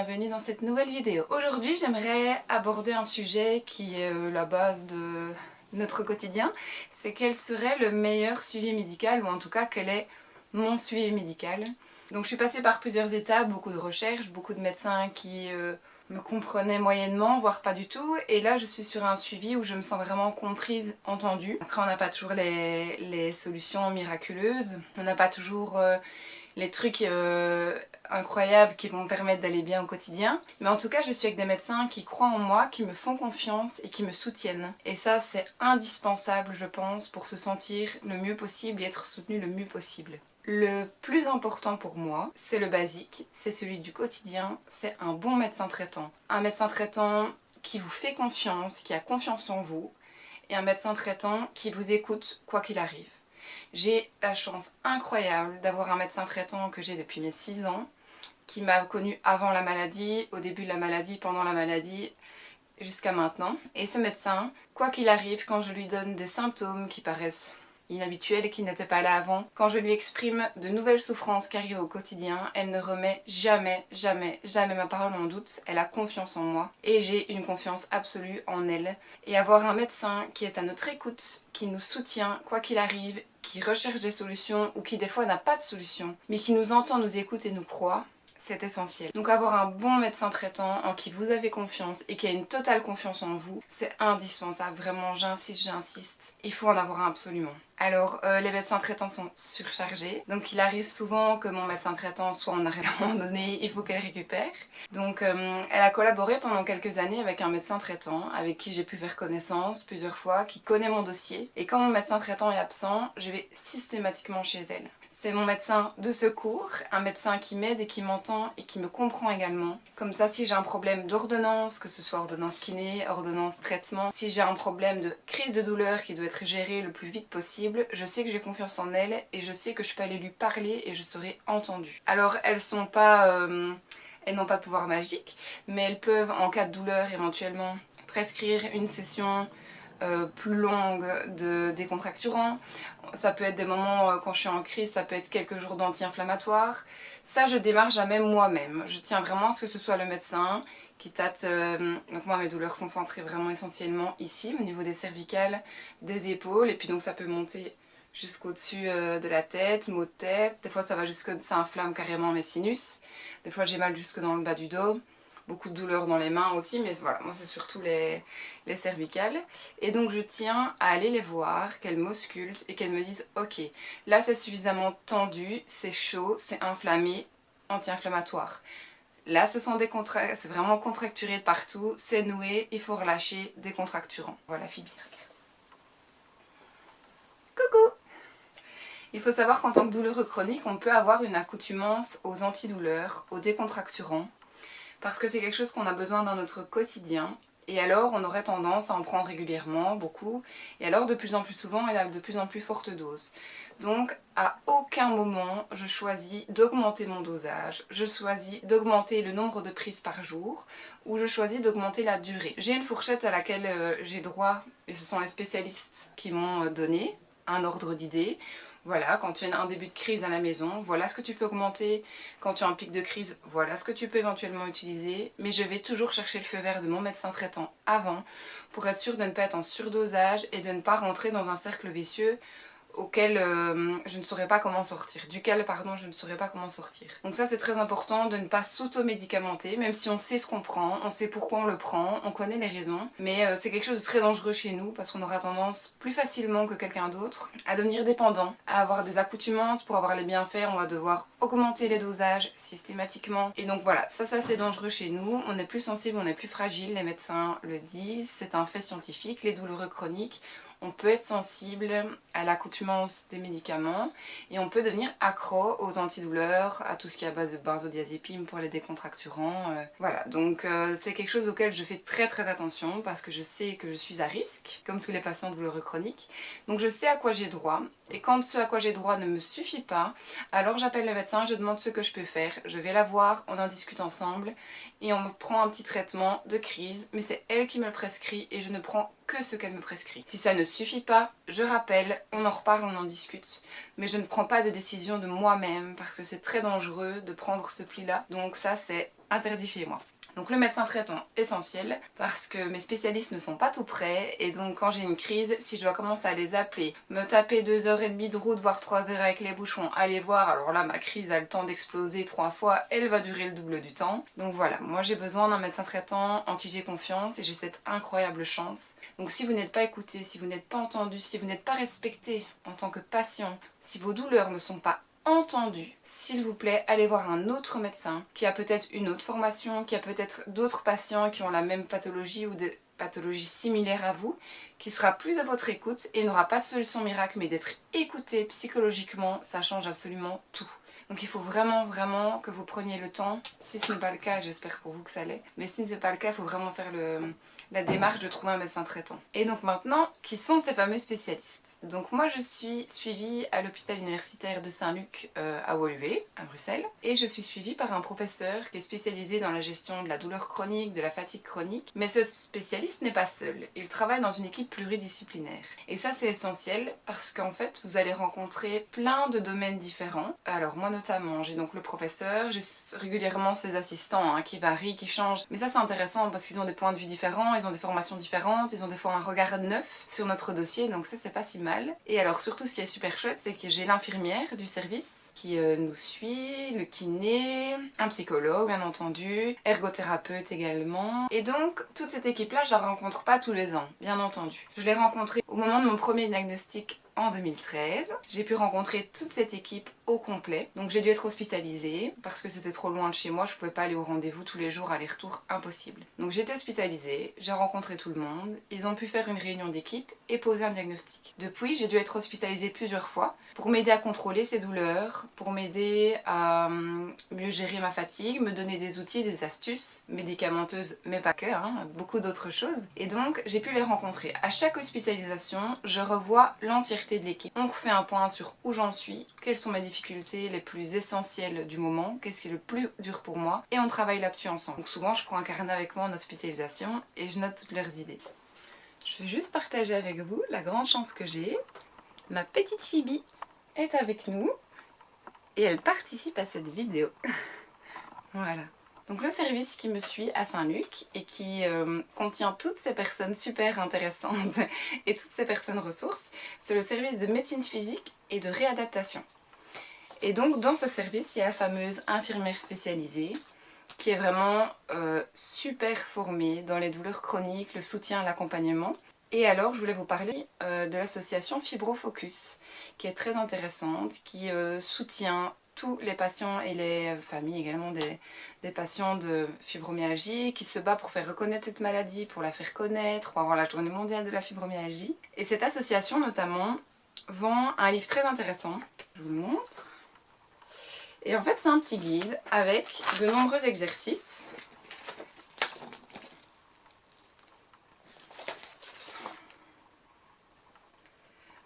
bienvenue dans cette nouvelle vidéo. Aujourd'hui j'aimerais aborder un sujet qui est la base de notre quotidien. C'est quel serait le meilleur suivi médical, ou en tout cas quel est mon suivi médical. Donc je suis passée par plusieurs étapes, beaucoup de recherches, beaucoup de médecins qui me comprenaient moyennement, voire pas du tout. Et là je suis sur un suivi où je me sens vraiment comprise, entendue. Après on n'a pas toujours les solutions miraculeuses, on n'a pas toujours les trucs incroyables qui vont me permettre d'aller bien au quotidien. Mais en tout cas, je suis avec des médecins qui croient en moi, qui me font confiance et qui me soutiennent. Et ça, c'est indispensable, je pense, pour se sentir le mieux possible et être soutenu le mieux possible. Le plus important pour moi, c'est le basique, c'est celui du quotidien, c'est un bon médecin traitant. Un médecin traitant qui vous fait confiance, qui a confiance en vous, et un médecin traitant qui vous écoute quoi qu'il arrive. J'ai la chance incroyable d'avoir un médecin traitant que j'ai depuis mes 6 ans, qui m'a connue avant la maladie, au début de la maladie, pendant la maladie, jusqu'à maintenant. Et ce médecin, quoi qu'il arrive, quand je lui donne des symptômes qui paraissent inhabituels et qui n'étaient pas là avant, quand je lui exprime de nouvelles souffrances qui arrivent au quotidien, elle ne remet jamais ma parole en doute, elle a confiance en moi et j'ai une confiance absolue en elle. Et avoir un médecin qui est à notre écoute, qui nous soutient quoi qu'il arrive, qui recherche des solutions ou qui des fois n'a pas de solution, mais qui nous entend, nous écoute et nous croit, c'est essentiel. Donc avoir un bon médecin traitant en qui vous avez confiance et qui a une totale confiance en vous, c'est indispensable. Vraiment, j'insiste. Il faut en avoir un absolument. Alors, les médecins traitants sont surchargés. Donc il arrive souvent que mon médecin traitant soit en arrêt à un moment donné, il faut qu'elle récupère. Donc elle a collaboré pendant quelques années avec un médecin traitant, avec qui j'ai pu faire connaissance plusieurs fois, qui connaît mon dossier. Et quand mon médecin traitant est absent, je vais systématiquement chez elle. C'est mon médecin de secours, un médecin qui m'aide et qui m'entend et qui me comprend également. Comme ça, si j'ai un problème d'ordonnance, que ce soit ordonnance kiné, ordonnance traitement, si j'ai un problème de crise de douleur qui doit être géré le plus vite possible, je sais que j'ai confiance en elle et je sais que je peux aller lui parler et je serai entendue. Alors, elles n'ont pas de pouvoir magique, mais elles peuvent, en cas de douleur éventuellement, prescrire une session plus longue de décontracturants. Ça peut être des moments quand je suis en crise, ça peut être quelques jours d'anti-inflammatoires. Ça, je démarre jamais moi-même. Je tiens vraiment à ce que ce soit le médecin qui tâte. Donc moi, mes douleurs sont centrées vraiment essentiellement ici, au niveau des cervicales, des épaules, et puis donc ça peut monter jusqu'au-dessus de la tête, maux de tête. Des fois, ça va jusque, ça inflamme carrément mes sinus. Des fois, j'ai mal jusque dans le bas du dos. Beaucoup de douleurs dans les mains aussi, mais voilà, moi c'est surtout les cervicales. Et donc je tiens à aller les voir, qu'elles m'auscultent et qu'elles me disent ok, là c'est suffisamment tendu, c'est chaud, c'est inflammé, anti-inflammatoire. Là c'est vraiment contracturé de partout, c'est noué, il faut relâcher, décontracturant. Voilà Phoebe, regarde. Coucou! Il faut savoir qu'en tant que douloureux chronique, on peut avoir une accoutumance aux antidouleurs, aux décontracturants, parce que c'est quelque chose qu'on a besoin dans notre quotidien. Et alors on aurait tendance à en prendre régulièrement, beaucoup, et alors de plus en plus souvent et à de plus en plus forte dose. Donc à aucun moment je choisis d'augmenter mon dosage, je choisis d'augmenter le nombre de prises par jour, ou je choisis d'augmenter la durée. J'ai une fourchette à laquelle j'ai droit, et ce sont les spécialistes qui m'ont donné un ordre d'idées. Voilà, quand tu as un début de crise à la maison, voilà ce que tu peux augmenter. Quand tu as un pic de crise, voilà ce que tu peux éventuellement utiliser. Mais je vais toujours chercher le feu vert de mon médecin traitant avant pour être sûre de ne pas être en surdosage et de ne pas rentrer dans un cercle vicieux auquel je ne saurais pas comment sortir, duquel pardon je ne saurais pas comment sortir. Donc ça c'est très important de ne pas s'auto-médicamenter, même si on sait ce qu'on prend, on sait pourquoi on le prend, on connaît les raisons, mais c'est quelque chose de très dangereux chez nous parce qu'on aura tendance plus facilement que quelqu'un d'autre à devenir dépendant, à avoir des accoutumances. Pour avoir les bienfaits on va devoir augmenter les dosages systématiquement, et donc voilà, ça c'est dangereux chez nous, on est plus sensible, on est plus fragile, les médecins le disent, c'est un fait scientifique. Les douloureux chroniques, on peut être sensible à l'accoutumance des médicaments et on peut devenir accro aux antidouleurs, à tout ce qui est à base de benzodiazépines pour les décontracturants. Voilà, donc c'est quelque chose auquel je fais très attention parce que je sais que je suis à risque, comme tous les patients douloureux chroniques. Donc je sais à quoi j'ai droit, et quand ce à quoi j'ai droit ne me suffit pas, alors j'appelle le médecin, je demande ce que je peux faire, je vais la voir, on en discute ensemble et on prend un petit traitement de crise, mais c'est elle qui me le prescrit et je ne prends que ce qu'elle me prescrit. Si ça ne suffit pas, je rappelle, on en reparle, on en discute, mais je ne prends pas de décision de moi-même parce que c'est très dangereux de prendre ce pli-là. Donc ça c'est interdit chez moi. Donc le médecin traitant, essentiel, parce que mes spécialistes ne sont pas tout prêts, et donc quand j'ai une crise, si je dois commencer à les appeler, me taper 2h30 de route, voire 3 heures avec les bouchons, aller voir, alors là ma crise a le temps d'exploser 3 fois, elle va durer le double du temps. Donc voilà, moi j'ai besoin d'un médecin traitant en qui j'ai confiance, et j'ai cette incroyable chance. Donc si vous n'êtes pas écouté, si vous n'êtes pas entendu, si vous n'êtes pas respecté en tant que patient, si vos douleurs ne sont pas entendu, s'il vous plaît, allez voir un autre médecin qui a peut-être une autre formation, qui a peut-être d'autres patients qui ont la même pathologie ou des pathologies similaires à vous, qui sera plus à votre écoute et n'aura pas de solution miracle, mais d'être écouté psychologiquement, ça change absolument tout. Donc il faut vraiment que vous preniez le temps, si ce n'est pas le cas, j'espère pour vous que ça l'est, mais si ce n'est pas le cas, il faut vraiment faire la démarche de trouver un médecin traitant. Et donc maintenant, qui sont ces fameux spécialistes? Donc moi je suis suivie à l'hôpital universitaire de Saint-Luc à Woluwe, à Bruxelles, et je suis suivie par un professeur qui est spécialisé dans la gestion de la douleur chronique, de la fatigue chronique, mais ce spécialiste n'est pas seul, il travaille dans une équipe pluridisciplinaire. Et ça c'est essentiel parce qu'en fait vous allez rencontrer plein de domaines différents. Alors moi notamment, j'ai donc le professeur, j'ai régulièrement ses assistants qui varient, qui changent, mais ça c'est intéressant parce qu'ils ont des points de vue différents, ils ont des formations différentes, ils ont des fois un regard neuf sur notre dossier, donc ça c'est pas si mal. Et alors surtout ce qui est super chouette, c'est que j'ai l'infirmière du service qui nous suit, le kiné, un psychologue bien entendu, ergothérapeute également. Et donc toute cette équipe-là, je la rencontre pas tous les ans, bien entendu. Je l'ai rencontrée au moment de mon premier diagnostic en 2013. J'ai pu rencontrer toute cette équipe au complet. Donc j'ai dû être hospitalisée parce que c'était trop loin de chez moi, je pouvais pas aller au rendez-vous tous les jours, aller-retour, impossible. Donc j'ai été hospitalisée, j'ai rencontré tout le monde, ils ont pu faire une réunion d'équipe et poser un diagnostic. Depuis, j'ai dû être hospitalisée plusieurs fois pour m'aider à contrôler ces douleurs, pour m'aider à mieux gérer ma fatigue, me donner des outils, des astuces médicamenteuses, mais pas que, beaucoup d'autres choses. Et donc j'ai pu les rencontrer. À chaque hospitalisation, je revois l'entièreté de l'équipe. On refait un point sur où j'en suis, quelles sont mes difficultés les plus essentielles du moment, qu'est-ce qui est le plus dur pour moi, et on travaille là-dessus ensemble. Donc souvent je prends un carnet avec moi en hospitalisation et je note toutes leurs idées. Je vais juste partager avec vous la grande chance que j'ai. Ma petite Phoebe est avec nous et elle participe à cette vidéo. Voilà. Donc le service qui me suit à Saint-Luc et qui contient toutes ces personnes super intéressantes et toutes ces personnes ressources, c'est le service de médecine physique et de réadaptation. Et donc dans ce service, il y a la fameuse infirmière spécialisée qui est vraiment super formée dans les douleurs chroniques, le soutien, l'accompagnement. Et alors je voulais vous parler de l'association Fibrofocus, qui est très intéressante, qui soutient tous les patients et les familles également des patients de fibromyalgie, qui se bat pour faire reconnaître cette maladie, pour la faire connaître, pour avoir la journée mondiale de la fibromyalgie. Et cette association notamment vend un livre très intéressant, je vous le montre. Et en fait c'est un petit guide avec de nombreux exercices.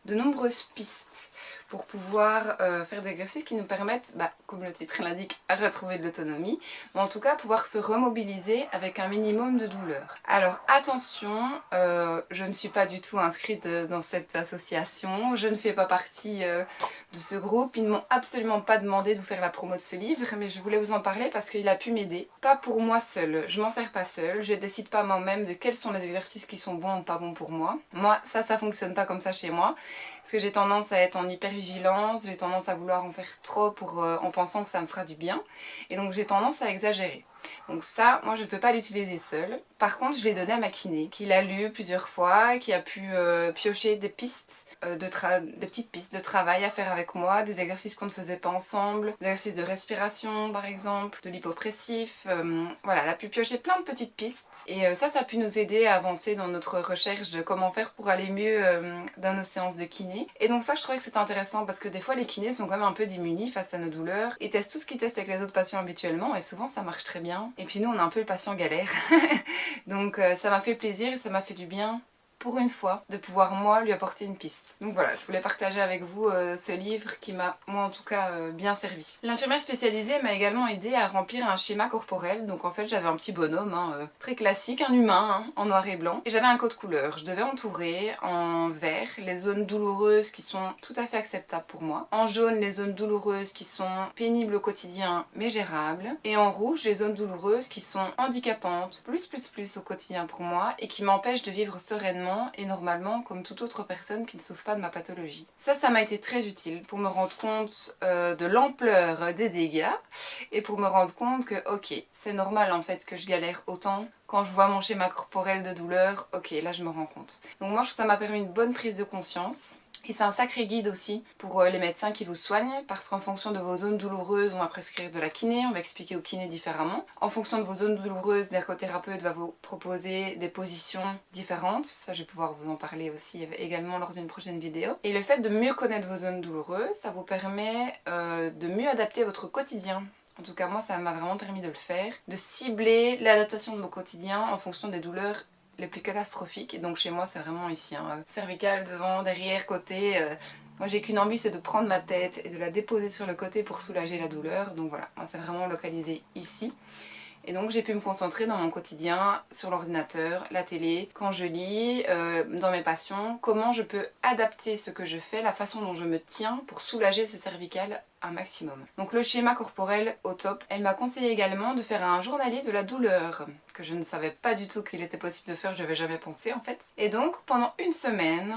De nombreuses pistes pour pouvoir faire des exercices qui nous permettent, comme le titre l'indique, à retrouver de l'autonomie, mais en tout cas pouvoir se remobiliser avec un minimum de douleur. Alors attention, je ne suis pas du tout inscrite dans cette association, je ne fais pas partie de ce groupe, ils ne m'ont absolument pas demandé de vous faire la promo de ce livre, mais je voulais vous en parler parce qu'il a pu m'aider. Pas pour moi seule, je m'en sers pas seule, je décide pas moi-même de quels sont les exercices qui sont bons ou pas bons pour moi. Moi, ça fonctionne pas comme ça chez moi. Parce que j'ai tendance à être en hypervigilance, j'ai tendance à vouloir en faire trop en pensant que ça me fera du bien. Et donc j'ai tendance à exagérer. Donc ça, moi je ne peux pas l'utiliser seule. Par contre, je l'ai donné à ma kiné, qui l'a lu plusieurs fois, qui a pu piocher des pistes, des petites pistes de travail à faire avec moi, des exercices qu'on ne faisait pas ensemble, des exercices de respiration par exemple, de l'hypopressif. Voilà, elle a pu piocher plein de petites pistes. Et ça a pu nous aider à avancer dans notre recherche de comment faire pour aller mieux dans nos séances de kiné. Et donc ça, je trouvais que c'était intéressant parce que des fois les kinés sont quand même un peu démunis face à nos douleurs. Ils testent tout ce qu'ils testent avec les autres patients habituellement et souvent ça marche très bien. Et puis nous, on a un peu le patient galère. Donc ça m'a fait plaisir et ça m'a fait du bien pour une fois, de pouvoir moi lui apporter une piste. Donc voilà, je voulais partager avec vous ce livre qui m'a, moi en tout cas, bien servi. L'infirmière spécialisée m'a également aidé à remplir un schéma corporel. Donc en fait j'avais un petit bonhomme, très classique, un humain, en noir et blanc. Et j'avais un code couleur. Je devais entourer en vert les zones douloureuses qui sont tout à fait acceptables pour moi. En jaune les zones douloureuses qui sont pénibles au quotidien mais gérables. Et en rouge les zones douloureuses qui sont handicapantes, plus au quotidien pour moi et qui m'empêchent de vivre sereinement et normalement comme toute autre personne qui ne souffre pas de ma pathologie. Ça m'a été très utile pour me rendre compte de l'ampleur des dégâts et pour me rendre compte que ok, c'est normal en fait que je galère autant. Quand je vois mon schéma corporel de douleur, ok, là je me rends compte. Donc moi je trouve que ça m'a permis une bonne prise de conscience. Et c'est un sacré guide aussi pour les médecins qui vous soignent parce qu'en fonction de vos zones douloureuses, on va prescrire de la kiné, on va expliquer au kiné différemment. En fonction de vos zones douloureuses, l'ergothérapeute va vous proposer des positions différentes. Ça, je vais pouvoir vous en parler aussi également lors d'une prochaine vidéo. Et le fait de mieux connaître vos zones douloureuses, ça vous permet de mieux adapter votre quotidien. En tout cas, moi, ça m'a vraiment permis de le faire, de cibler l'adaptation de mon quotidien en fonction des douleurs les plus catastrophiques. Et donc chez moi c'est vraiment ici, cervical, devant, derrière, côté. Moi j'ai qu'une envie, c'est de prendre ma tête et de la déposer sur le côté pour soulager la douleur. Donc voilà, moi c'est vraiment localisé ici. Et donc j'ai pu me concentrer dans mon quotidien, sur l'ordinateur, la télé, quand je lis, dans mes passions, comment je peux adapter ce que je fais, la façon dont je me tiens pour soulager ces cervicales un maximum. Donc le schéma corporel au top. Elle m'a conseillé également de faire un journalier de la douleur, que je ne savais pas du tout qu'il était possible de faire, je n'avais jamais pensé en fait. Et donc pendant une semaine,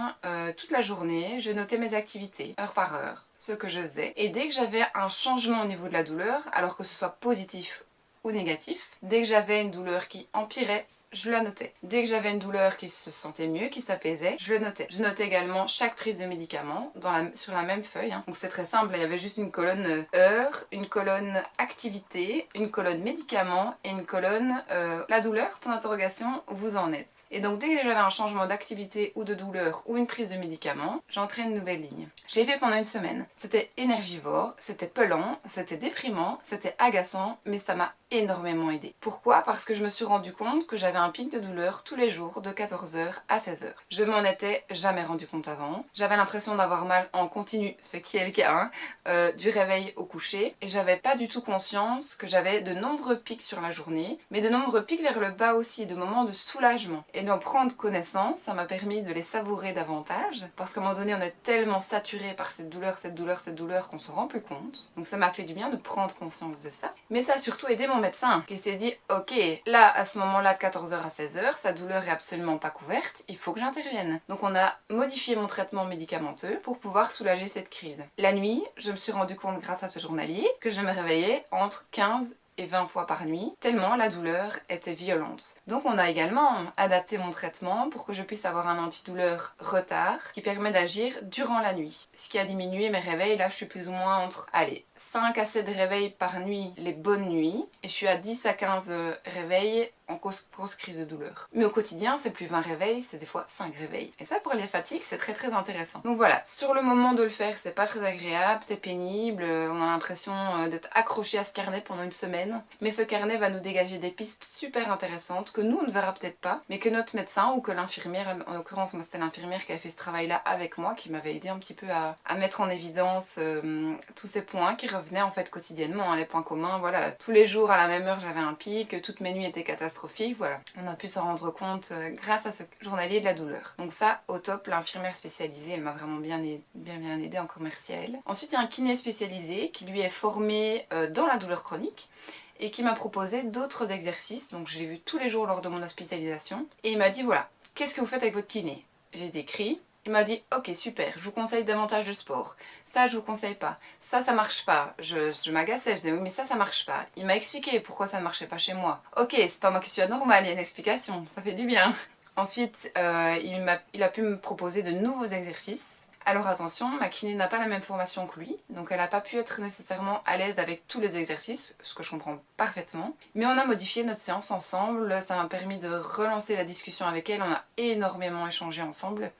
toute la journée, je notais mes activités, heure par heure, ce que je faisais. Et dès que j'avais un changement au niveau de la douleur, alors que ce soit positif ou négatif, dès que j'avais une douleur qui empirait, je la notais. Dès que j'avais une douleur qui se sentait mieux, qui s'apaisait, je le notais. Je notais également chaque prise de médicament sur la même feuille. Donc c'est très simple, il y avait juste une colonne heure, une colonne activité, une colonne médicament et une colonne la douleur, point d'interrogation, où vous en êtes. Et donc dès que j'avais un changement d'activité ou de douleur ou une prise de médicament, j'entrais une nouvelle ligne. J'ai fait pendant une semaine. C'était énergivore, c'était pelant, c'était déprimant, c'était agaçant, mais ça m'a énormément aidé. Pourquoi? Parce que je me suis rendu compte que j'avais un pic de douleur tous les jours de 14h à 16h. Je m'en étais jamais rendu compte avant. J'avais l'impression d'avoir mal en continu, ce qui est le cas, du réveil au coucher. Et j'avais pas du tout conscience que j'avais de nombreux pics sur la journée, mais de nombreux pics vers le bas aussi, de moments de soulagement. Et d'en prendre connaissance, ça m'a permis de les savourer davantage, parce qu'à un moment donné, on est tellement saturé par cette douleur qu'on se rend plus compte. Donc ça m'a fait du bien de prendre conscience de ça. Mais ça a surtout aidé mon médecin, qui s'est dit, ok, là, à ce moment-là, de 14h à 16h, sa douleur est absolument pas couverte, il faut que j'intervienne. Donc on a modifié mon traitement médicamenteux pour pouvoir soulager cette crise. La nuit, je me suis rendu compte grâce à ce journalier que je me réveillais entre 15 et 20 fois par nuit, tellement la douleur était violente. Donc on a également adapté mon traitement pour que je puisse avoir un antidouleur retard qui permet d'agir durant la nuit. Ce qui a diminué mes réveils, là je suis plus ou moins entre, allez, 5 à 7 réveils par nuit les bonnes nuits, et je suis à 10 à 15 réveils en grosse crise de douleur. Mais au quotidien, c'est plus 20 réveils, c'est des fois 5 réveils. Et ça, pour les fatigues, c'est très intéressant. Donc voilà, sur le moment de le faire, c'est pas très agréable, c'est pénible, on a l'impression d'être accroché à ce carnet pendant une semaine. Mais ce carnet va nous dégager des pistes super intéressantes que nous, on ne verra peut-être pas, mais que notre médecin ou que l'infirmière, en l'occurrence, moi c'était l'infirmière qui a fait ce travail-là avec moi, qui m'avait aidé un petit peu à mettre en évidence tous ces points qui revenaient en fait quotidiennement, hein, les points communs, voilà. Tous les jours à la même heure, j'avais un pic, toutes mes nuits étaient catastrophiques. Voilà, on a pu s'en rendre compte grâce à ce journalier de la douleur. Donc ça, au top, l'infirmière spécialisée, elle m'a vraiment bien aidée, encore merci à elle. Ensuite, il y a un kiné spécialisé qui lui est formé dans la douleur chronique et qui m'a proposé d'autres exercices. Donc je l'ai vu tous les jours lors de mon hospitalisation et il m'a dit voilà, qu'est-ce que vous faites avec votre kiné? J'ai décrit. Il m'a dit ok super, je vous conseille davantage de sport, ça je vous conseille pas, ça marche pas, je m'agaçais, je disais oui mais ça marche pas. Il m'a expliqué pourquoi ça ne marchait pas chez moi. Ok, c'est pas moi qui suis anormale, il y a une explication, ça fait du bien. Ensuite il a pu me proposer de nouveaux exercices. Alors attention, ma kiné n'a pas la même formation que lui, donc elle n'a pas pu être nécessairement à l'aise avec tous les exercices, ce que je comprends parfaitement. Mais on a modifié notre séance ensemble, ça m'a permis de relancer la discussion avec elle, on a énormément échangé ensemble.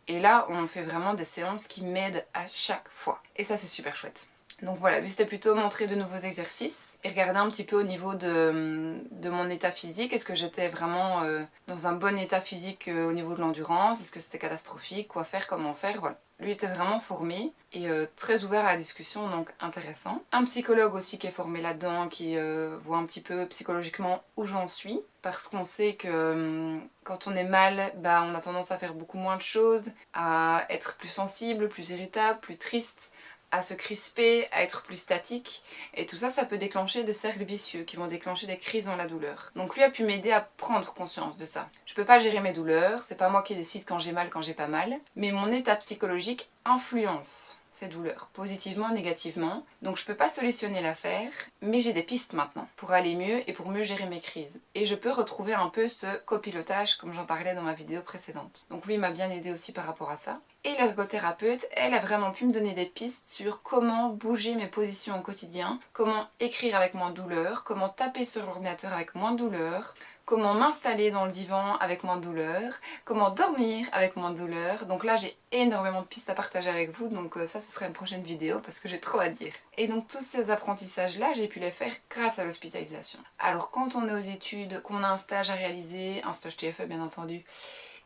Et là, on fait vraiment des séances qui m'aident à chaque fois. Et ça, c'est super chouette. Donc voilà, lui c'était plutôt montrer de nouveaux exercices et regarder un petit peu au niveau de mon état physique. Est-ce que j'étais vraiment dans un bon état physique au niveau de l'endurance? Est-ce que c'était catastrophique? Quoi faire? Comment faire? Voilà. Lui était vraiment formé et très ouvert à la discussion, donc intéressant. Un psychologue aussi qui est formé là-dedans, qui voit un petit peu psychologiquement où j'en suis. Parce qu'on sait que quand on est mal, bah, on a tendance à faire beaucoup moins de choses, à être plus sensible, plus irritable, plus triste, à se crisper, à être plus statique. Et tout ça, ça peut déclencher des cercles vicieux qui vont déclencher des crises dans la douleur. Donc lui a pu m'aider à prendre conscience de ça. Je peux pas gérer mes douleurs, c'est pas moi qui décide quand j'ai mal, quand j'ai pas mal, mais mon état psychologique influence ces douleurs, positivement, négativement. Donc je peux pas solutionner l'affaire, mais j'ai des pistes maintenant pour aller mieux et pour mieux gérer mes crises. Et je peux retrouver un peu ce copilotage comme j'en parlais dans ma vidéo précédente. Donc lui m'a bien aidé aussi par rapport à ça. Et l'ergothérapeute, elle a vraiment pu me donner des pistes sur comment bouger mes positions au quotidien, comment écrire avec moins de douleur, comment taper sur l'ordinateur avec moins de douleur, comment m'installer dans le divan avec moins de douleur, comment dormir avec moins de douleur. Donc là j'ai énormément de pistes à partager avec vous, donc ça ce sera une prochaine vidéo parce que j'ai trop à dire. Et donc tous ces apprentissages là j'ai pu les faire grâce à l'hospitalisation. Alors quand on est aux études, qu'on a un stage à réaliser, un stage TFE bien entendu,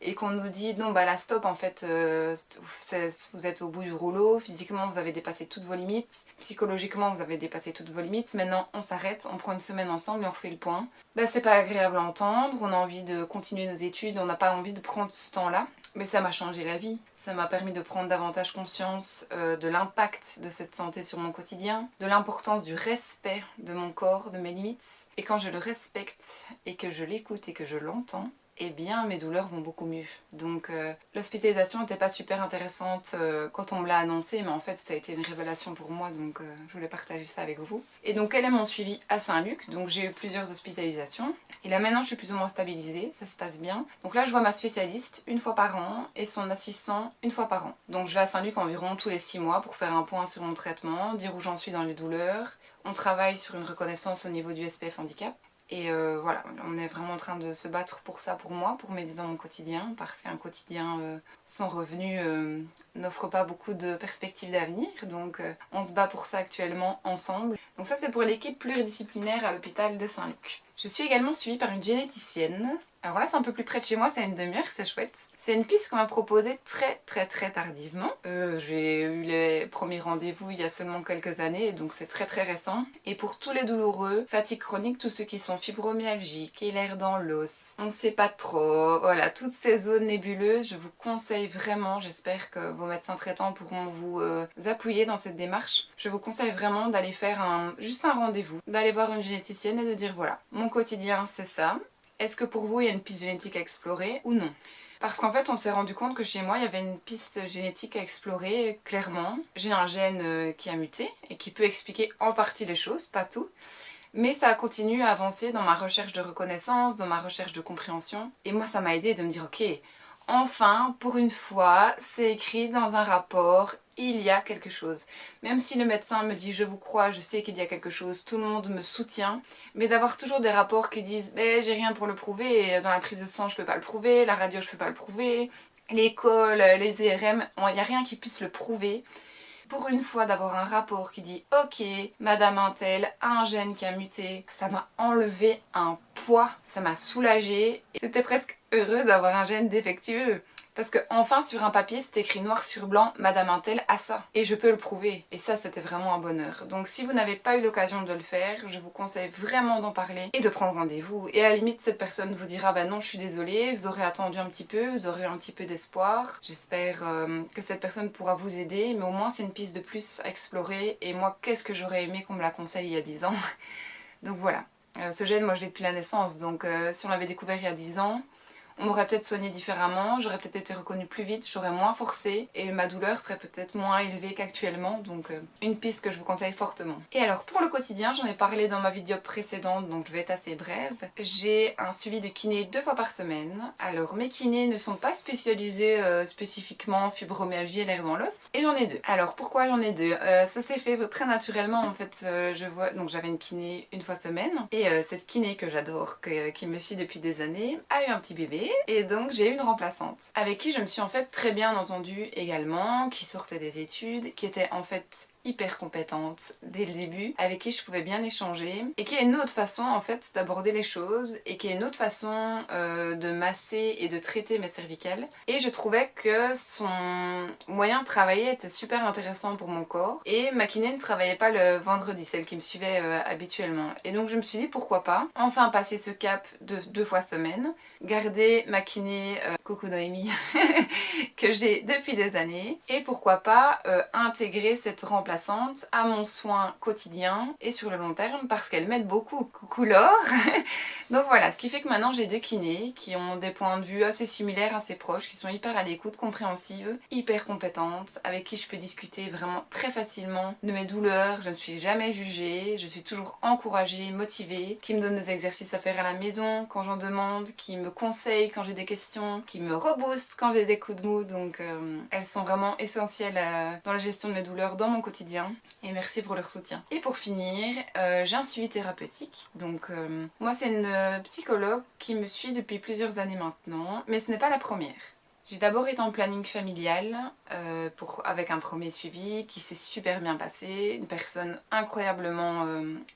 et qu'on nous dit non bah là stop en fait vous êtes au bout du rouleau, physiquement vous avez dépassé toutes vos limites, psychologiquement vous avez dépassé toutes vos limites, maintenant on s'arrête, on prend une semaine ensemble et on refait le point. Bah c'est pas agréable à entendre, on a envie de continuer nos études, on n'a pas envie de prendre ce temps là, mais ça m'a changé la vie, ça m'a permis de prendre davantage conscience de l'impact de cette santé sur mon quotidien, de l'importance du respect de mon corps, de mes limites, et quand je le respecte et que je l'écoute et que je l'entends, eh bien mes douleurs vont beaucoup mieux. Donc l'hospitalisation n'était pas super intéressante quand on me l'a annoncé, mais en fait ça a été une révélation pour moi, donc je voulais partager ça avec vous. Et donc elle est mon suivi à Saint-Luc, donc j'ai eu plusieurs hospitalisations. Et là maintenant je suis plus ou moins stabilisée, ça se passe bien. Donc là je vois ma spécialiste une fois par an et son assistant une fois par an. Donc je vais à Saint-Luc environ tous les 6 mois pour faire un point sur mon traitement, dire où j'en suis dans les douleurs. On travaille sur une reconnaissance au niveau du SPF handicap. Et voilà, on est vraiment en train de se battre pour ça, pour moi, pour m'aider dans mon quotidien, parce qu'un quotidien sans revenu n'offre pas beaucoup de perspectives d'avenir, donc on se bat pour ça actuellement ensemble. Donc ça c'est pour l'équipe pluridisciplinaire à l'hôpital de Saint-Luc. Je suis également suivie par une généticienne. Alors là c'est un peu plus près de chez moi, c'est à une demi-heure, c'est chouette. C'est une piste qu'on m'a proposée très tardivement. J'ai eu les premiers rendez-vous il y a seulement quelques années, donc c'est très récent. Et pour tous les douloureux, fatigue chronique, tous ceux qui sont fibromyalgiques, et l'air dans l'os, on ne sait pas trop, voilà, toutes ces zones nébuleuses, je vous conseille vraiment, j'espère que vos médecins traitants pourront vous appuyer dans cette démarche. Je vous conseille vraiment d'aller faire juste un rendez-vous, d'aller voir une généticienne et de dire voilà, mon quotidien c'est ça. Est-ce que pour vous il y a une piste génétique à explorer ou non? Parce qu'en fait on s'est rendu compte que chez moi il y avait une piste génétique à explorer clairement. J'ai un gène qui a muté et qui peut expliquer en partie les choses, pas tout. Mais ça continue à avancer dans ma recherche de reconnaissance, dans ma recherche de compréhension. Et moi ça m'a aidé de me dire ok, enfin pour une fois c'est écrit dans un rapport, il y a quelque chose. Même si le médecin me dit je vous crois, je sais qu'il y a quelque chose, tout le monde me soutient, mais d'avoir toujours des rapports qui disent j'ai rien pour le prouver, et dans la prise de sang je peux pas le prouver, la radio je peux pas le prouver, l'école, les IRM, il n'y a rien qui puisse le prouver. Pour une fois d'avoir un rapport qui dit ok, madame Intel a un gène qui a muté, ça m'a enlevé un poids, ça m'a soulagée. J'étais presque heureuse d'avoir un gène défectueux. Parce que enfin sur un papier c'est écrit noir sur blanc, madame Intel a ça. Et je peux le prouver. Et ça c'était vraiment un bonheur. Donc si vous n'avez pas eu l'occasion de le faire, je vous conseille vraiment d'en parler et de prendre rendez-vous. Et à la limite cette personne vous dira bah non je suis désolée, vous aurez attendu un petit peu, vous aurez eu un petit peu d'espoir. J'espère que cette personne pourra vous aider, mais au moins c'est une piste de plus à explorer. Et moi qu'est-ce que j'aurais aimé qu'on me la conseille il y a 10 ans. Donc voilà. Ce gène moi je l'ai depuis la naissance, donc si on l'avait découvert il y a 10 ans, on m'aurait peut-être soigné différemment, j'aurais peut-être été reconnue plus vite, j'aurais moins forcé et ma douleur serait peut-être moins élevée qu'actuellement, donc une piste que je vous conseille fortement. Et alors pour le quotidien, j'en ai parlé dans ma vidéo précédente, donc je vais être assez brève. J'ai un suivi de kiné 2 fois par semaine. Alors mes kinés ne sont pas spécialisés spécifiquement fibromyalgie et l'air dans l'os, et j'en ai 2. Alors pourquoi j'en ai 2? Ça s'est fait très naturellement en fait, donc j'avais une kiné une fois semaine, et cette kiné que j'adore, qui me suit depuis des années, a eu un petit bébé. année et donc j'ai eu une remplaçante avec qui je me suis en fait très bien entendue également, qui sortait des études, qui était en fait hyper compétente dès le début, avec qui je pouvais bien échanger et qui a une autre façon en fait d'aborder les choses et qui a une autre façon de masser et de traiter mes cervicales. Et je trouvais que son moyen de travailler était super intéressant pour mon corps et ma kiné ne travaillait pas le vendredi, celle qui me suivait habituellement. Et donc je me suis dit pourquoi pas enfin passer ce cap de 2 fois semaine, garder ma kiné coucou Noémie que j'ai depuis des années et pourquoi pas intégrer cette remplaçante à mon soin quotidien et sur le long terme parce qu'elle m'aide beaucoup. Coucou Laure. Donc voilà, ce qui fait que maintenant j'ai 2 kinés qui ont des points de vue assez similaires, assez proches, qui sont hyper à l'écoute, compréhensives, hyper compétentes, avec qui je peux discuter vraiment très facilement de mes douleurs, je ne suis jamais jugée, je suis toujours encouragée, motivée, qui me donnent des exercices à faire à la maison quand j'en demande, qui me conseillent quand j'ai des questions, qui me rebooste quand j'ai des coups de mou, donc elles sont vraiment essentielles dans la gestion de mes douleurs dans mon quotidien et merci pour leur soutien. Et pour finir, j'ai un suivi thérapeutique, donc moi c'est une psychologue qui me suit depuis plusieurs années maintenant, mais ce n'est pas la première. J'ai d'abord été en planning familial avec un premier suivi qui s'est super bien passé, une personne incroyablement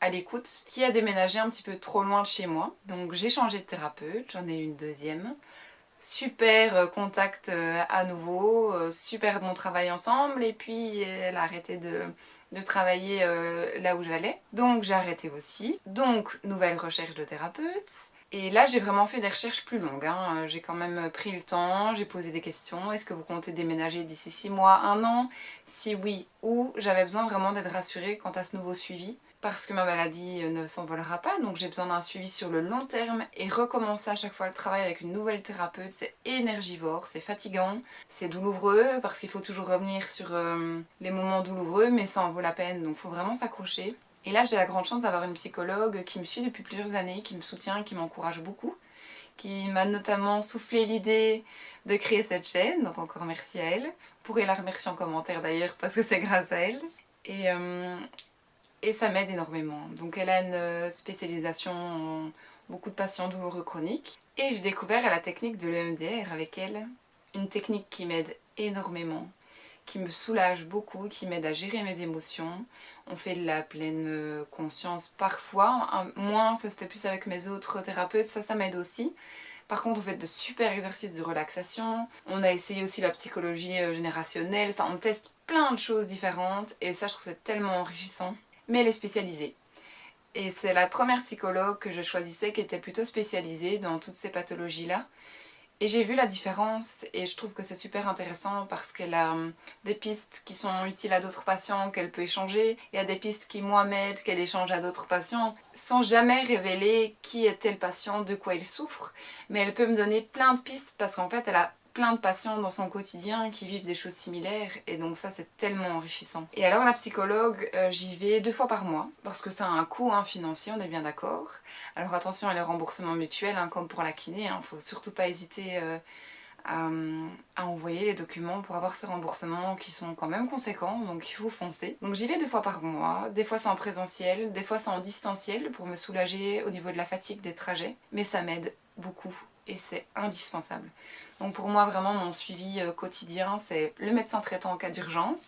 à l'écoute qui a déménagé un petit peu trop loin de chez moi, donc j'ai changé de thérapeute, j'en ai eu une deuxième. Super contact à nouveau, super bon travail ensemble et puis elle a arrêté de travailler là où j'allais. Donc j'ai arrêté aussi. Donc nouvelle recherche de thérapeute. Et là j'ai vraiment fait des recherches plus longues. Hein. J'ai quand même pris le temps, j'ai posé des questions. Est-ce que vous comptez déménager d'ici 6 mois, 1 an? Si oui, où? J'avais besoin vraiment d'être rassurée quant à ce nouveau suivi. Parce que ma maladie ne s'envolera pas, donc j'ai besoin d'un suivi sur le long terme et recommencer à chaque fois le travail avec une nouvelle thérapeute, c'est énergivore, c'est fatigant, c'est douloureux parce qu'il faut toujours revenir sur les moments douloureux, mais ça en vaut la peine, donc il faut vraiment s'accrocher. Et là j'ai la grande chance d'avoir une psychologue qui me suit depuis plusieurs années, qui me soutient, qui m'encourage beaucoup, qui m'a notamment soufflé l'idée de créer cette chaîne, donc encore merci à elle. Vous pourrez la remercier en commentaire d'ailleurs parce que c'est grâce à elle. Et ça m'aide énormément. Donc elle a une spécialisation en beaucoup de patients douloureux chroniques. Et j'ai découvert la technique de l'EMDR avec elle. Une technique qui m'aide énormément, qui me soulage beaucoup, qui m'aide à gérer mes émotions. On fait de la pleine conscience parfois, moins ça c'était plus avec mes autres thérapeutes, ça m'aide aussi. Par contre on fait de super exercices de relaxation, on a essayé aussi la psychologie générationnelle, enfin on teste plein de choses différentes et ça je trouve c'est tellement enrichissant. Mais elle est spécialisée. Et c'est la première psychologue que je choisissais qui était plutôt spécialisée dans toutes ces pathologies-là. Et j'ai vu la différence et je trouve que c'est super intéressant parce qu'elle a des pistes qui sont utiles à d'autres patients qu'elle peut échanger. Il y a des pistes qui moi m'aident, qu'elle échange à d'autres patients sans jamais révéler qui est tel patient, de quoi il souffre. Mais elle peut me donner plein de pistes parce qu'en fait elle a plein de patients dans son quotidien qui vivent des choses similaires et donc ça c'est tellement enrichissant. Et alors la psychologue, j'y vais 2 fois par mois parce que ça a un coût financier, on est bien d'accord. Alors attention à les remboursements mutuels comme pour la kiné, faut surtout pas hésiter à envoyer les documents pour avoir ces remboursements qui sont quand même conséquents, donc il faut foncer. Donc j'y vais 2 fois par mois, des fois c'est en présentiel, des fois c'est en distanciel pour me soulager au niveau de la fatigue des trajets, mais ça m'aide beaucoup et c'est indispensable. Donc pour moi vraiment mon suivi quotidien c'est le médecin traitant en cas d'urgence,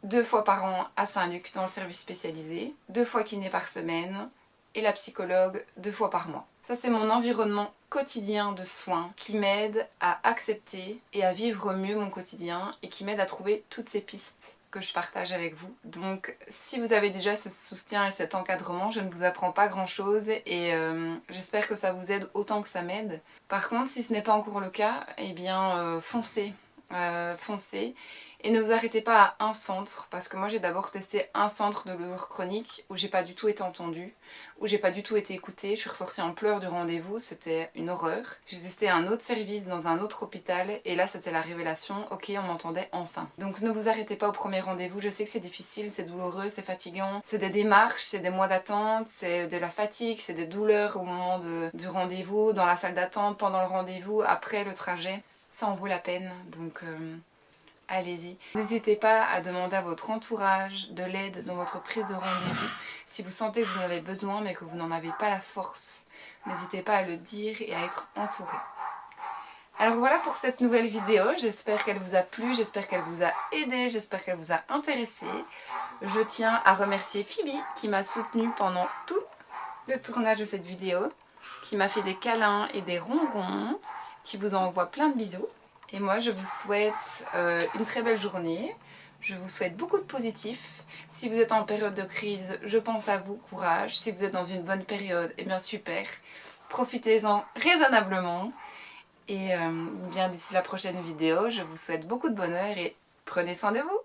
2 fois par an à Saint-Luc dans le service spécialisé, 2 fois kiné par semaine et la psychologue 2 fois par mois. Ça c'est mon environnement quotidien de soins qui m'aide à accepter et à vivre mieux mon quotidien et qui m'aide à trouver toutes ces pistes que je partage avec vous. Donc si vous avez déjà ce soutien et cet encadrement, je ne vous apprends pas grand chose et j'espère que ça vous aide autant que ça m'aide. Par contre, si ce n'est pas encore le cas, eh bien foncez. Foncez et ne vous arrêtez pas à un centre parce que moi j'ai d'abord testé un centre de douleur chronique où j'ai pas du tout été entendue, où j'ai pas du tout été écoutée, je suis ressortie en pleurs du rendez-vous, c'était une horreur. J'ai testé un autre service dans un autre hôpital et là c'était la révélation, ok on m'entendait enfin. Donc ne vous arrêtez pas au premier rendez-vous, je sais que c'est difficile, c'est douloureux, c'est fatigant, c'est des démarches, c'est des mois d'attente, c'est de la fatigue, c'est des douleurs au moment du rendez-vous, dans la salle d'attente, pendant le rendez-vous, après le trajet. Ça en vaut la peine, donc allez-y. N'hésitez pas à demander à votre entourage de l'aide dans votre prise de rendez-vous. Si vous sentez que vous en avez besoin mais que vous n'en avez pas la force, n'hésitez pas à le dire et à être entouré. Alors voilà pour cette nouvelle vidéo, j'espère qu'elle vous a plu, j'espère qu'elle vous a aidé, j'espère qu'elle vous a intéressé. Je tiens à remercier Phoebe qui m'a soutenue pendant tout le tournage de cette vidéo, qui m'a fait des câlins et des ronrons, qui vous envoie plein de bisous. Et moi je vous souhaite une très belle journée, je vous souhaite beaucoup de positif. Si vous êtes en période de crise, je pense à vous, courage. Si vous êtes dans une bonne période, eh bien super, profitez-en raisonnablement. Et bien d'ici la prochaine vidéo, je vous souhaite beaucoup de bonheur et prenez soin de vous.